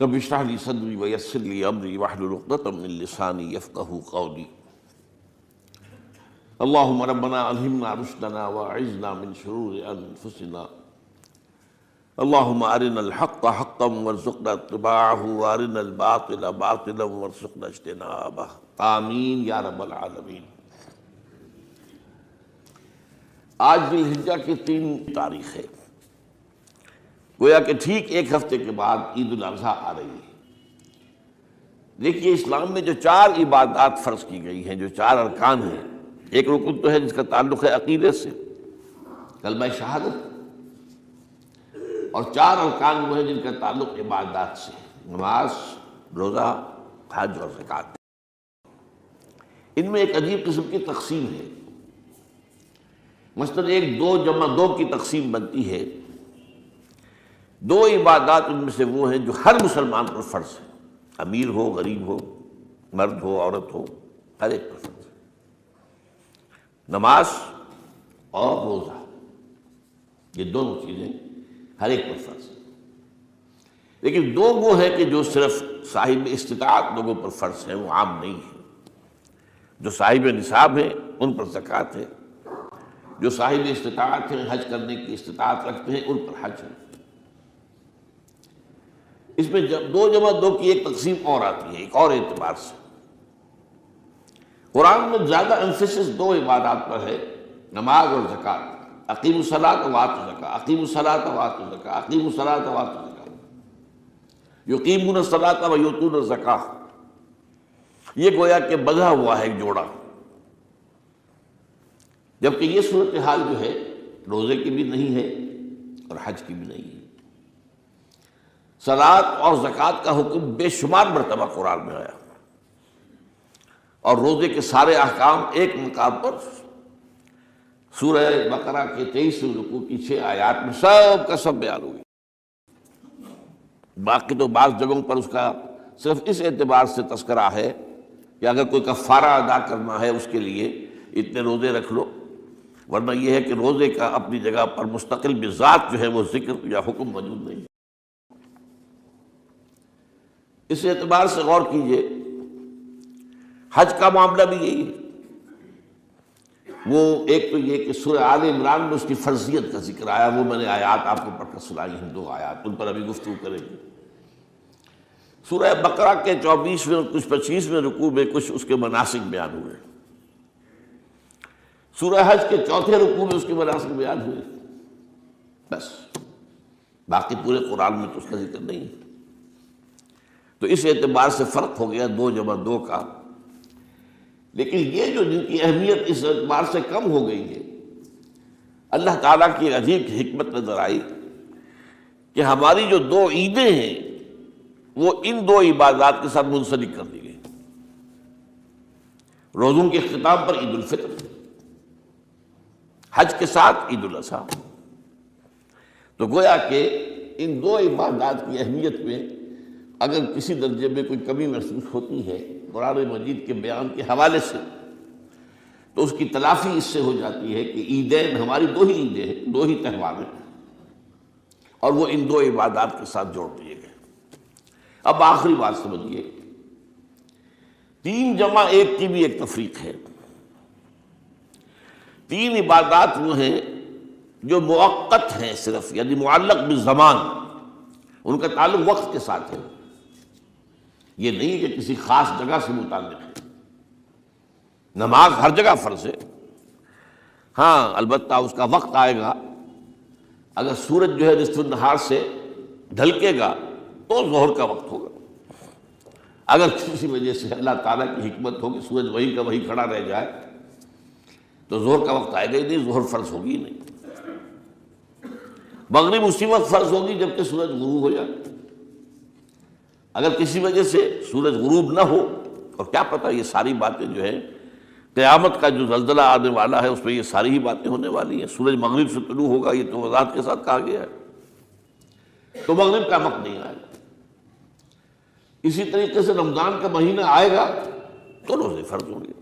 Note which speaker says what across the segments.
Speaker 1: رب اشرح لي صدري ويسر لي امري واحلل عقدة من لساني يفقهوا قولي اللهم ربنا الهمنا رشدنا واعذنا من شرور انفسنا اللهم ارنا الحق حقا وارزقنا اتباعه وارنا الباطل باطلا وارزقنا اجتنابه آمین یا رب العالمین۔ آج ذی الحجہ کی 3 تاریخ ہے، گویا کہ ٹھیک ایک ہفتے کے بعد عید الاضحیٰ آ رہی ہے۔ دیکھیے اسلام میں جو 4 عبادات فرض کی گئی ہیں، جو 4 ارکان ہیں، ایک رکن تو ہے جس کا تعلق ہے عقیدے سے، کلمہ شہادت، اور 4 ارکان وہ ہیں جن کا تعلق عبادات سے، نماز، روزہ، حج اور زکوٰۃ۔ ان میں ایک عجیب قسم کی تقسیم ہے، مثلاً 1 2 جمع 2 کی تقسیم بنتی ہے۔ 2 عبادات ان میں سے وہ ہیں جو ہر مسلمان پر فرض ہے، امیر ہو، غریب ہو، مرد ہو، عورت ہو، ہر ایک پر فرض ہے، نماز اور روزہ، یہ دونوں چیزیں ہر ایک پر فرض ہیں۔ لیکن 2 وہ ہیں کہ جو صرف صاحب استطاعت لوگوں پر فرض ہیں، وہ عام نہیں ہیں۔ جو صاحب نصاب ہیں ان پر زکوٰۃ ہے، جو صاحب استطاعت ہیں، حج کرنے کی استطاعت رکھتے ہیں، ان پر حج ہے۔ اس میں 2 جمع 2 کی ایک تقسیم اور آتی ہے، ایک اور اعتبار سے۔ قرآن میں زیادہ ایمفیسس 2 عبادات پر ہے، نماز اور زکوٰۃ۔ اقیموا الصلاۃ وآتوا الزکاۃ، اقیموا الصلاۃ وآتوا الزکاۃ، اقیموا الصلاۃ وآتوا الزکاۃ، یقیمون الصلاۃ ویؤتون الزکاۃ۔ یہ گویا کہ بندھا ہوا ہے ایک جوڑا، جبکہ یہ صورتحال جو ہے روزے کی بھی نہیں ہے اور حج کی بھی نہیں ہے۔ صلاۃ اور زکوٰۃ کا حکم بے شمار مرتبہ قرآن میں آیا، اور روزے کے سارے احکام ایک مقام پر سورہ بقرہ کے 23 رکوع کی 6 آیات میں سب کا سب بیان ہوئی۔ باقی تو بعض جگہوں پر اس کا صرف اس اعتبار سے تذکرہ ہے کہ اگر کوئی کفارہ ادا کرنا ہے اس کے لیے اتنے روزے رکھ لو، ورنہ یہ ہے کہ روزے کا اپنی جگہ پر مستقل بذات جو ہے وہ ذکر یا حکم موجود نہیں۔ اس اعتبار سے غور کیجئے، حج کا معاملہ بھی یہی ہے۔ وہ ایک تو یہ کہ سورہ آل عمران میں اس کی فرضیت کا ذکر آیا، وہ میں نے آیات آپ کو پڑھ کر سنائی ہیں، 2 آیات، ان پر ابھی گفتگو کریں گے۔ سورہ بقرہ کے 24ویں اور کچھ 25ویں رکوع میں کچھ اس کے مناسک بیان ہوئے، سورہ حج کے 4تھے رکوع میں اس کے مناسک بیان ہوئے، بس باقی پورے قرآن میں تو اس کا ذکر نہیں ہے۔ تو اس اعتبار سے فرق ہو گیا 2 جمع 2 کا۔ لیکن یہ جو جن کی اہمیت اس اعتبار سے کم ہو گئی ہے، اللہ تعالیٰ کی عجیب حکمت نظر آئی کہ ہماری جو 2 عیدیں ہیں وہ ان 2 عبادات کے ساتھ منسلک کر دی گئی۔ روزوں کے اختتام پر عید الفطر، حج کے ساتھ عید الاضحیٰ۔ تو گویا کہ ان 2 عبادات کی اہمیت میں اگر کسی درجے میں کوئی کمی محسوس ہوتی ہے قرآن مجید کے بیان کے حوالے سے، تو اس کی تلافی اس سے ہو جاتی ہے کہ عیدین ہماری 2 ہی عیدیں ہیں، 2 ہی تہوار ہیں، اور وہ ان 2 عبادات کے ساتھ جوڑ دیے گئے۔ اب آخری بات سمجھیے، 3 جمع 1 کی بھی ایک تفریق ہے۔ 3 عبادات وہ ہیں جو مؤقت ہیں، صرف یعنی معلق بالزمان، ان کا تعلق وقت کے ساتھ ہے، یہ نہیں کہ کسی خاص جگہ سے متعلق ہے۔ نماز ہر جگہ فرض ہے، ہاں البتہ اس کا وقت آئے گا، اگر سورج جو ہے نصف النہار سے ڈھلکے گا تو ظہر کا وقت ہوگا۔ اگر کسی وجہ سے اللہ تعالیٰ کی حکمت ہو کہ سورج وہیں کا وہیں کھڑا رہ جائے تو ظہر کا وقت آئے گا ہی نہیں، ظہر فرض ہوگی ہی نہیں۔ مغرب اسی وقت فرض ہوگی جب کہ سورج غروب ہو جائے۔ اگر کسی وجہ سے سورج غروب نہ ہو، اور کیا پتہ یہ ساری باتیں جو ہیں قیامت کا جو زلزلہ آنے والا ہے اس میں یہ ساری ہی باتیں ہونے والی ہیں، سورج مغرب سے طلوع ہوگا یہ تو وضاحت کے ساتھ کہا گیا ہے، تو مغرب کا وقت نہیں آئے گا۔ اسی طریقے سے رمضان کا مہینہ آئے گا تو روزے فرض ہوں گے۔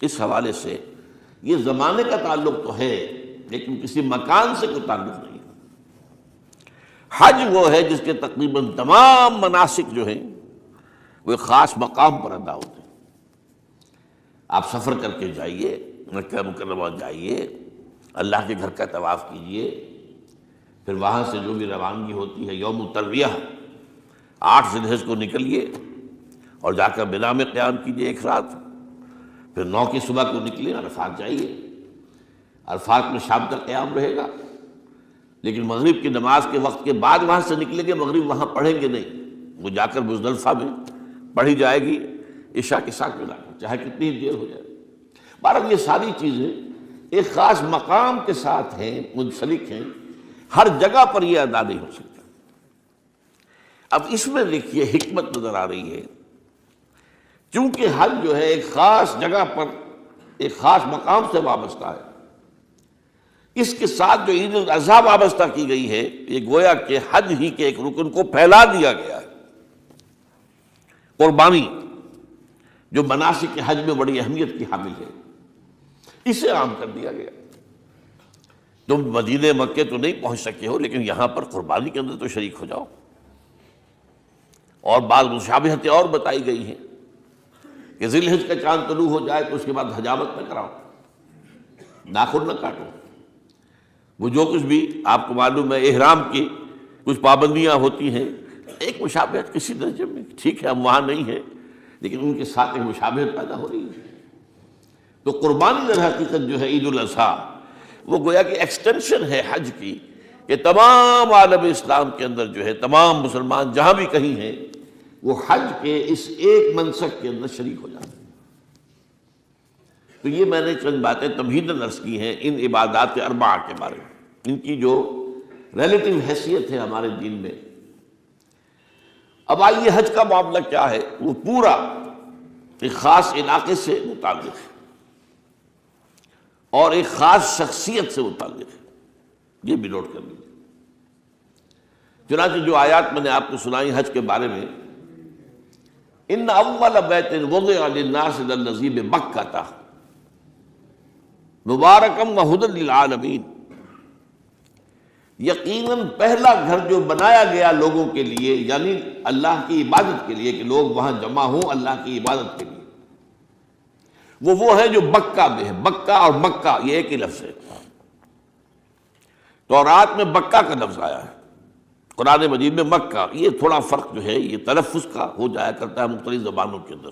Speaker 1: اس حوالے سے یہ زمانے کا تعلق تو ہے لیکن کسی مکان سے کوئی تعلق نہیں۔ حج وہ ہے جس کے تقریباً تمام مناسک جو ہیں وہ ایک خاص مقام پر ادا ہوتے ہیں۔ آپ سفر کر کے جائیے، مکہ مکرمہ جائیے، اللہ کے گھر کا طواف کیجیے، پھر وہاں سے جو بھی روانگی ہوتی ہے یوم الترویہ 8 ذی الحجہ کو نکلیے اور جا کر منا میں قیام کیجیے ایک رات، پھر 9 کی صبح کو نکلے عرفات جائیے، عرفات میں شام تک قیام رہے گا، لیکن مغرب کی نماز کے وقت کے بعد وہاں سے نکلیں گے، مغرب وہاں پڑھیں گے نہیں، وہ جا کر مزدلفہ میں پڑھی جائے گی عشاء کے ساتھ ملا کر، چاہے کتنی دیر ہو جائے۔ بہرحال یہ ساری چیزیں ایک خاص مقام کے ساتھ ہیں، منسلک ہیں، ہر جگہ پر یہ ادا نہیں ہو سکتا۔ اب اس میں دیکھیے حکمت نظر آ رہی ہے، چونکہ حج جو ہے ایک خاص جگہ پر ایک خاص مقام سے وابستہ ہے، اس کے ساتھ جو عید الاضحیٰ وابستہ کی گئی ہے، یہ گویا کہ حج ہی کے ایک رکن کو پھیلا دیا گیا ہے۔ قربانی جو مناسک حج میں بڑی اہمیت کی حامل ہے، اسے عام کر دیا گیا۔ تم مدینہ مکے تو نہیں پہنچ سکے ہو، لیکن یہاں پر قربانی کے اندر تو شریک ہو جاؤ۔ اور بعض مشابہتیں اور بتائی گئی ہیں کہ ذی الحجہ کا چاند طلوع ہو جائے تو اس کے بعد حجامت نہ کراؤ، ناخن نہ کاٹو، وہ جو کچھ بھی آپ کو معلوم ہے احرام کی کچھ پابندیاں ہوتی ہیں، ایک مشابہت کسی درجے میں، ٹھیک ہے ہم وہاں نہیں ہیں لیکن ان کے ساتھ ایک مشابہت پیدا ہو رہی ہے۔ تو قربانی در حقیقت جو ہے عید الاضحیٰ وہ گویا کہ ایکسٹینشن ہے حج کی، کہ تمام عالم اسلام کے اندر جو ہے تمام مسلمان جہاں بھی کہیں ہیں وہ حج کے اس ایک منسک کے اندر شریک ہو جاتے ہیں۔ تو یہ میں نے چند باتیں تمہیداً عرض کی ہیں ان عبادات اربعہ کے بارے میں، ان کی جو ریلیٹیو حیثیت ہے ہمارے دین میں۔ اب آئیے حج کا معاملہ کیا ہے، وہ پورا ایک خاص علاقے سے متعلق ہے اور ایک خاص شخصیت سے متعلق ہے، یہ بھی نوٹ کر لیجیے۔ چنانچہ جو آیات میں نے آپ کو سنائی حج کے بارے میں، ان اول بیت وضع للناس للذی ببکۃ مبارکا وہدی للعالمین، یقیناً پہلا گھر جو بنایا گیا لوگوں کے لیے، یعنی اللہ کی عبادت کے لیے، کہ لوگ وہاں جمع ہوں اللہ کی عبادت کے لیے، وہ ہے جو بکہ میں ہے۔ بکہ اور مکہ یہ ایک ہی لفظ ہے، تورات میں بکہ کا لفظ آیا ہے، قرآن مجید میں مکہ۔ یہ تھوڑا فرق جو ہے یہ تلفظ کا ہو جایا کرتا ہے مختلف زبانوں کے اندر،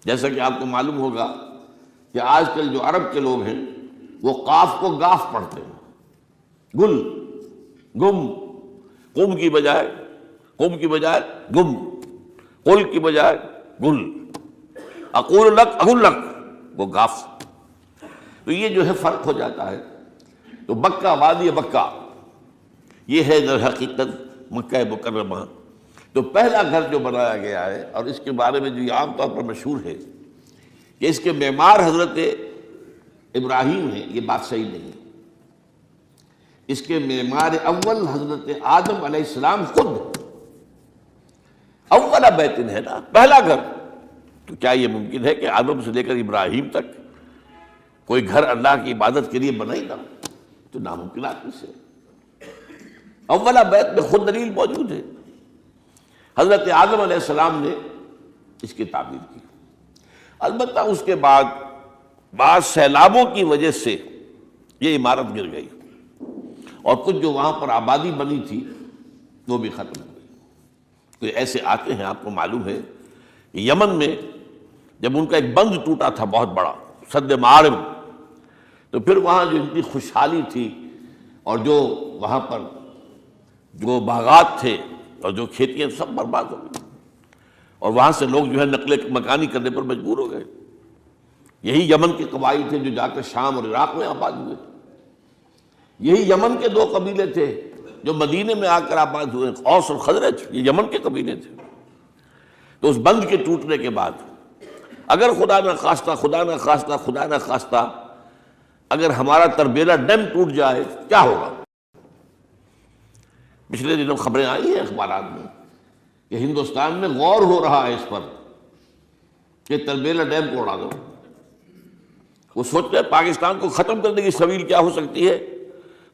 Speaker 1: جیسا کہ آپ کو معلوم ہوگا کہ آج کل جو عرب کے لوگ ہیں وہ قاف کو گاف پڑھتے ہیں، گل گم، قم کی بجائے گم، قل کی بجائے گل، اقول لک اقول لک، وہ گاف۔ تو یہ جو ہے فرق ہو جاتا ہے۔ تو بکہ، وادی بکہ، یہ ہے در حقیقت مکہ مکرمہ۔ تو پہلا گھر جو بنایا گیا ہے، اور اس کے بارے میں جو یہ عام طور پر مشہور ہے کہ اس کے معمار حضرت ابراہیم ہیں، یہ بات صحیح نہیں ہے۔ اس کے معمار اول حضرت آدم علیہ السلام خود، اول بیت ہے نا، پہلا گھر۔ تو کیا یہ ممکن ہے کہ آدم سے لے کر ابراہیم تک کوئی گھر اللہ کی عبادت کے لیے بنائی نہ؟ تو ناممکنات میں سے اولا بیت میں خود دلیل موجود ہے۔ حضرت آدم علیہ السلام نے اس کی تعبیر کی، البتہ اس کے بعد بعض سیلابوں کی وجہ سے یہ عمارت گر گئی اور کچھ جو وہاں پر آبادی بنی تھی وہ بھی ختم ہو گئی۔ تو ایسے آتے ہیں، آپ کو معلوم ہے کہ یمن میں جب ان کا ایک بند ٹوٹا تھا بہت بڑا، سد معارم، تو پھر وہاں جو اتنی خوشحالی تھی اور جو وہاں پر جو باغات تھے اور جو کھیتیاں سب برباد ہو گئی، اور وہاں سے لوگ جو ہے نقل مکانی کرنے پر مجبور ہو گئے۔ یہی یمن کے قبائل تھے جو جا کر شام اور عراق میں آباد ہوئے، یہی یمن کے 2 قبیلے تھے جو مدینے میں آ کر آباد ہوئے، اوس اور خزرج، یہ یمن کے قبیلے تھے۔ تو اس بند کے ٹوٹنے کے بعد اگر خدا نہ خواستہ اگر ہمارا تربیلا ڈیم ٹوٹ جائے کیا ہوگا؟ پچھلے دنوں خبریں آئی ہیں اخبارات میں کہ ہندوستان میں غور ہو رہا ہے اس پر کہ تربیلا ڈیم کو اڑا دو۔ وہ سوچتے ہیں پاکستان کو ختم کرنے کی سبیل کیا ہو سکتی ہے،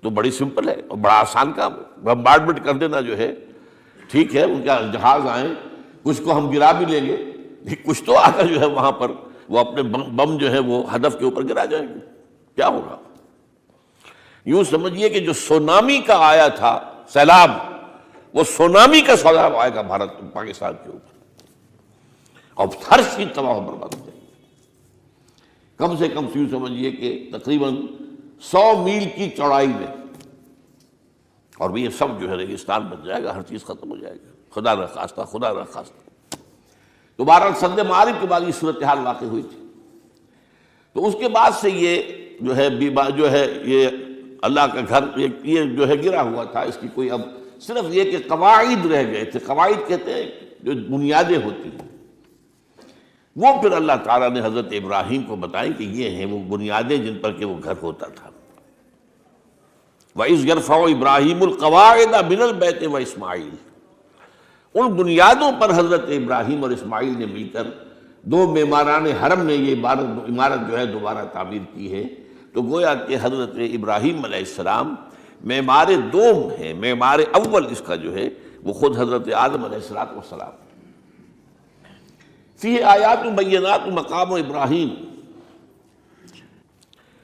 Speaker 1: تو بڑی سمپل ہے اور بڑا آسان کام ہے. بمبارڈمنٹ کر دینا جو ہے ٹھیک ہے، ان کا جہاز آئیں، کچھ کو ہم گرا بھی لیں گے، کچھ تو آ کر جو ہے وہاں پر وہ اپنے بم جو ہے وہ ہدف کے اوپر گرا جائیں گے. کیا ہوگا؟ یوں سمجھیے کہ جو سونامی کا آیا تھا سیلاب، وہ سونامی کا سیلاب آئے گا بھارت پاکستان کے اوپر، اور ہر چیز تباہ و برباد ہو جائے گی. کم سے کم یوں سمجھیے کہ تقریباً 100 میل کی چوڑائی میں، اور یہ سب جو ہے ریگستان بن جائے گا، ہر چیز ختم ہو جائے گا. خدا نہ خواستہ، خدا نہ خواستہ. تو بہرحال سد معارف کے بعد یہ صورتحال واقع ہوئی تھی. تو اس کے بعد سے یہ جو ہے یہ اللہ کا گھر یہ جو ہے گرا ہوا تھا. اس کی کوئی اب صرف یہ کہ قواعد رہ گئے تھے. قواعد کہتے ہیں جو بنیادیں ہوتی ہیں، وہ پھر اللہ تعالیٰ نے حضرت ابراہیم کو بتائیں کہ یہ ہیں وہ بنیادیں جن پر کہ وہ گھر ہوتا تھا. وَإِذْ يَرْفَعُ إِبْرَاهِيمُ الْقَوَاعِدَ مِنَ الْبَيْتِ وَإِسْمَاعِيلُ، ان بنیادوں پر حضرت ابراہیم اور اسماعیل نے مل کر دو معماران حرم نے یہ عمارت جو ہے دوبارہ تعمیر کی ہے. تو گویا کہ حضرت ابراہیم علیہ السلام معمار دوم ہے، معمار اول اس کا جو ہے وہ خود حضرت آدم علیہ السلام. فی آیات بینات مقام ابراہیم،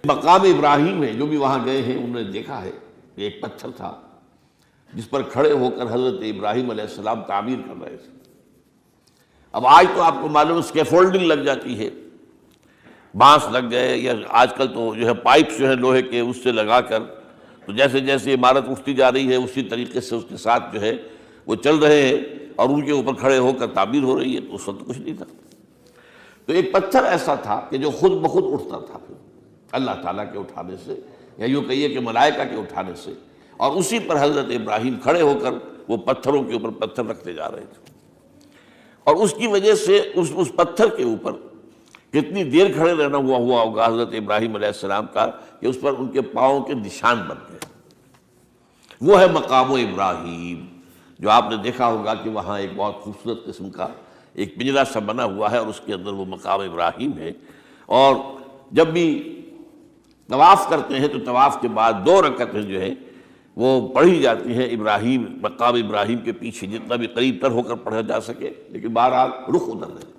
Speaker 1: مقام ابراہیم ہے. جو بھی وہاں گئے ہیں انہوں نے دیکھا ہے کہ ایک پتھر تھا جس پر کھڑے ہو کر حضرت ابراہیم علیہ السلام تعمیر کر رہے تھے. اب آج تو آپ کو معلوم اسکیفولڈنگ لگ جاتی ہے، بانس لگ گئے، یا آج کل تو جو ہے پائپس جو ہے لوہے کے اس سے لگا کر، تو جیسے جیسے عمارت اٹھتی جا رہی ہے اسی طریقے سے اس کے ساتھ جو ہے وہ چل رہے ہیں اور ان کے اوپر کھڑے ہو کر تعمیر ہو رہی ہے. تو اس وقت کچھ نہیں تھا. تو ایک پتھر ایسا تھا کہ جو خود بخود اٹھتا تھا پھر اللہ تعالیٰ کے اٹھانے سے، یا یوں کہیے کہ ملائکہ کے اٹھانے سے، اور اسی پر حضرت ابراہیم کھڑے ہو کر وہ پتھروں کے اوپر پتھر رکھتے جا رہے تھے. اور اس کی وجہ سے اس پتھر کے اوپر کتنی دیر کھڑے رہنا ہوا ہوگا حضرت ابراہیم علیہ السلام کا کہ اس پر ان کے پاؤں کے نشان بن گئے. وہ ہے مقام ابراہیم، جو آپ نے دیکھا ہوگا کہ وہاں ایک بہت خوبصورت قسم کا ایک پنجرا سا بنا ہوا ہے اور اس کے اندر وہ مقام ابراہیم ہے. اور جب بھی طواف کرتے ہیں تو طواف کے بعد 2 رکعتیں جو ہے وہ پڑھی جاتی ہیں ابراہیم، مقام ابراہیم کے پیچھے جتنا بھی قریب تر ہو کر پڑھا جا سکے، لیکن بہرحال رخ ادھر ہے.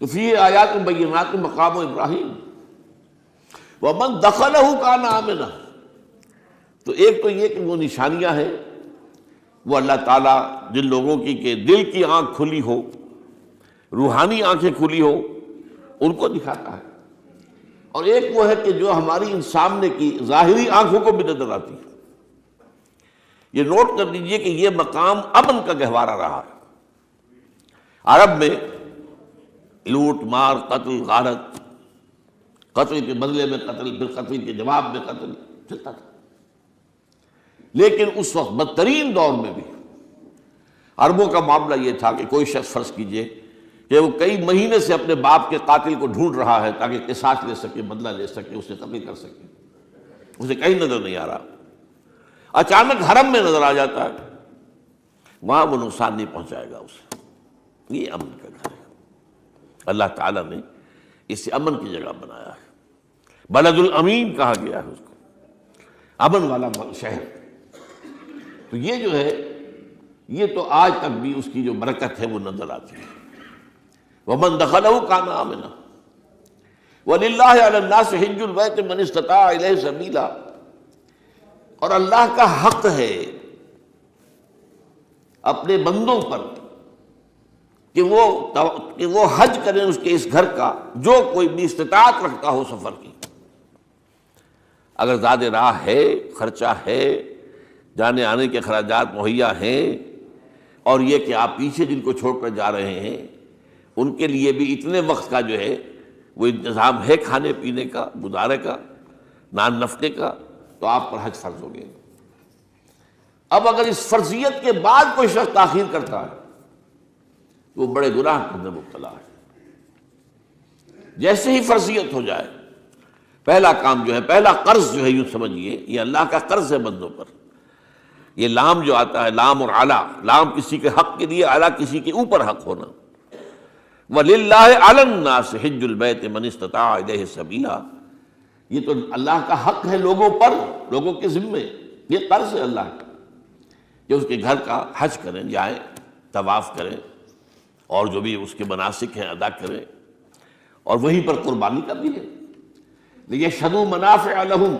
Speaker 1: تو فی آیات بینات مقام ابراہیم ومن دخلہ کان آمنا. تو ایک تو یہ کہ وہ نشانیاں ہیں، وہ اللہ تعالیٰ جن لوگوں کی کہ دل کی آنکھ کھلی ہو، روحانی آنکھیں کھلی ہو، ان کو دکھاتا ہے. اور ایک وہ ہے کہ جو ہماری ان سامنے کی ظاہری آنکھوں کو بھی نظر آتی ہے. یہ نوٹ کر لیجئے کہ یہ مقام امن کا گہوارہ رہا ہے. عرب میں لوٹ مار، قتل، غارت، قتل کے بدلے میں قتل، پھر قتل کے جواب میں قتل چلتا تھا. لیکن اس وقت بدترین دور میں بھی عربوں کا معاملہ یہ تھا کہ کوئی شخص فرض کیجئے کہ وہ کئی مہینے سے اپنے باپ کے قاتل کو ڈھونڈ رہا ہے تاکہ قصاص لے سکے، بدلہ لے سکے، اسے قتل کر سکے. اسے کہیں نظر نہیں آ رہا، اچانک حرم میں نظر آ جاتا ہے، وہاں وہ نقصان نہیں پہنچائے گا اسے. یہ امن کا گھر ہے. اللہ تعالیٰ نے اسے امن کی جگہ بنایا ہے. بلد الامین کہا گیا ہے اس کو، امن والا شہر. تو یہ جو ہے یہ تو آج تک بھی اس کی جو برکت ہے وہ نظر آتی ہے. وَمَن دَخَلَهُ كَانَ آمِنًا وَلِلَّهِ عَلَى النَّاسِ حِجُّ الْبَيْتِ مَنِ اسْتَطَاعَ إِلَيْهِ سَبِيلًا. اور اللہ کا حق ہے اپنے بندوں پر کہ وہ حج کریں اس کے اس گھر کا جو کوئی بھی استطاعت رکھتا ہو سفر کی. اگر زیادہ راہ ہے، خرچہ ہے، جانے آنے کے اخراجات مہیا ہیں، اور یہ کہ آپ پیچھے جن کو چھوڑ کر جا رہے ہیں ان کے لیے بھی اتنے وقت کا جو ہے وہ انتظام ہے کھانے پینے کا، گزارے کا، نان نفقے کا، تو آپ پر حج فرض ہو گئے. اب اگر اس فرضیت کے بعد کوئی شخص تاخیر کرتا ہے تو وہ بڑے گناہ کے اندر مبتلا ہے. جیسے ہی فرضیت ہو جائے، پہلا کام جو ہے، پہلا قرض جو ہے یوں سمجھیے یہ اللہ کا قرض ہے بندوں پر. یہ لام جو آتا ہے، لام اور اعلیٰ، لام کسی کے حق کے لیے، اعلیٰ کسی کے اوپر حق ہونا. وَلِلَّهِ عَلَى النَّاسِ حِجُّ الْبَيْتِ مَنِ اسْتَطَاعَ إِلَيْهِ سَبِيلًا. یہ تو اللہ کا حق ہے لوگوں پر، لوگوں کے ذمے، یہ قرض ہے اللہ کا کہ اس کے گھر کا حج کریں، جائیں، طواف کریں، اور جو بھی اس کے مناسک ہیں ادا کریں، اور وہیں پر قربانی کا بھی ہے۔ لِيَشْهَدُوا مَنَافِعَ لَهُمْ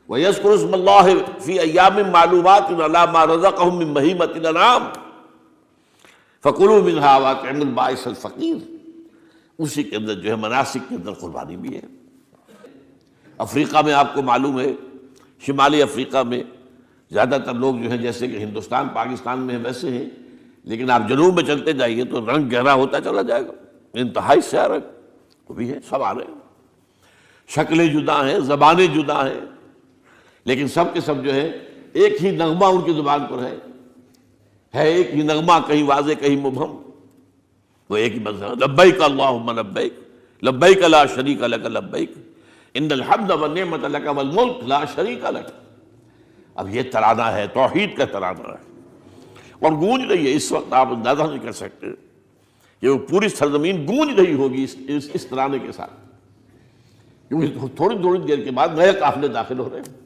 Speaker 1: وَيَذْكُرُوا اسْمَ اللَّهِ فِي أَيَّامٍ مَّعْلُومَاتٍ عَلَىٰ مَا رَزَقَهُم مِّن بَهِيمَةِ الْأَنْعَامِ فَكُلُوا مِنْهَا وَأَطْعِمُوا الْبَائِسَ الْفَقِيرَ، اسی کے اندر جو ہے مناسک کے اندر قربانی بھی ہے۔ افریقہ میں آپ کو معلوم ہے، شمالی افریقہ میں زیادہ تر لوگ جو ہیں جیسے کہ ہندوستان پاکستان میں ہیں ویسے ہیں، لیکن آپ جنوب میں چلتے جائیے تو رنگ گہرا ہوتا چلا جائے گا، انتہائی سیاہ رنگ وہ بھی ہے، سب آ رہے ہیں، شکلیں جدا ہیں، زبانیں جدا ہیں، لیکن سب کے سب جو ہے ایک ہی نغمہ ان کی زبان پر ہے ایک ہی نغمہ، کہیں واضح کہیں مبہم، وہ ایک ہی مذہب، لبیک اللہم لبیک لبیک لا شریک لک لبیک ان الحمد والنعمت لک والملک لا شریک لک۔ اب یہ ترانہ ہے، توحید کا ترانہ ہے، اور گونج رہی ہے اس وقت، آپ اندازہ نہیں کر سکتے کہ وہ پوری سرزمین گونج رہی ہوگی اس ترانے کے ساتھ، کیونکہ تھوڑی دیر کے بعد نئے قافلے داخل ہو رہے ہیں۔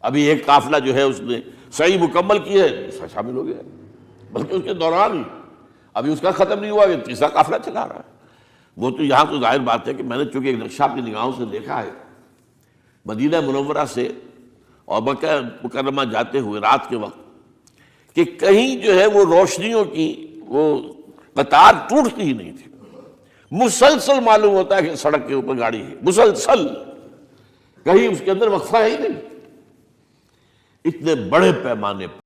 Speaker 1: ابھی ایک قافلہ جو ہے اس نے صحیح مکمل کی ہے، شامل ہو گیا، بلکہ اس کے دوران ہی ابھی اس کا ختم نہیں ہوا کہ تیسرا قافلہ چلا رہا ہے۔ وہ تو یہاں تو ظاہر بات ہے کہ میں نے چونکہ ایک نقشہ اپنی نگاہوں سے دیکھا ہے، مدینہ منورہ سے اور مکہ مکرمہ جاتے ہوئے رات کے وقت، کہ کہیں جو ہے وہ روشنیوں کی وہ قطار ٹوٹتی ہی نہیں تھی، مسلسل معلوم ہوتا ہے کہ سڑک کے اوپر گاڑی ہے، مسلسل، کہیں اس کے اندر وقفہ ہی نہیں، اتنے بڑے پیمانے پر